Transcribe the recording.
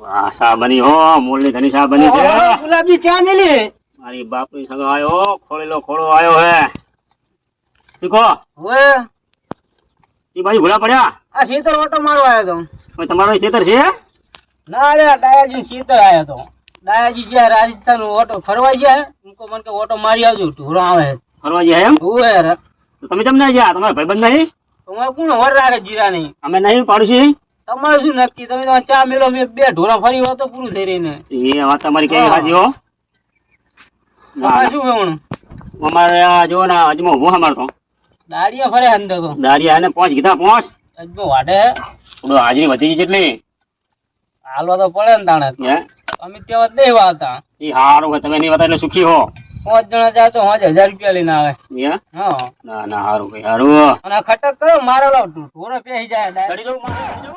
વાહ સા બની હો મૂળની ધની સા બની છે ગુલાબી ચા મિલી મારી બાપની સંગ આયો ખોળેલો ખોળો આયો હે શીખો હવે ઈ બાજુ ભૂલા પડ્યા આ શીતળ ઓટો મારવા આવ્યો તો કોઈ તમારો ખેતર છે ના રે ડાયાજી શીતળ આવ્યો તો ડાયાજી જ્યાં રાજસ્થાન ઓટો ફરવા ગયા ઉनको મન કે ઓટો મારી આવજો ઢોરો આવે ફરવા ગયા એમ હોવે રે તો તમે કેમ ના ગયા તમારા ભાઈબંધ નહીં તમારે કોણ વર રાખે જીરા નહીં અમે નહીં પાડોશી તમારે શું નક્કી તમે તો ચા મેલો મેં બે ઢોરા ફરી હોય તો પૂરું થઈ રહીને એ વાત તમારી કેવી સાચી હો તમારે શું કહેવાનું અમારે આ જો ને અજમો ઉભો અમારે તો દાડિયા ફરે અંદર તો દારિયા એને પહોંચ કીધા પહોંચ અજબો વાડે થોડું હાજરી વધી ગઈ જેટલી હાલવા તો પડે ને તાણે હે અમે ત્યાં નહીં વાવતા એ હારું હોય તમે નહીં બતા એટલે સુખી હો 5 જણા જાય તો 1000 રૂપિયા લઈને આવે હે હા ના ના હારું ભાઈ હારું અને આ ખટક કરો મારેલો ઢોરો પેહી જાય ચડી જાઉં મારે, ચડી જાઉં.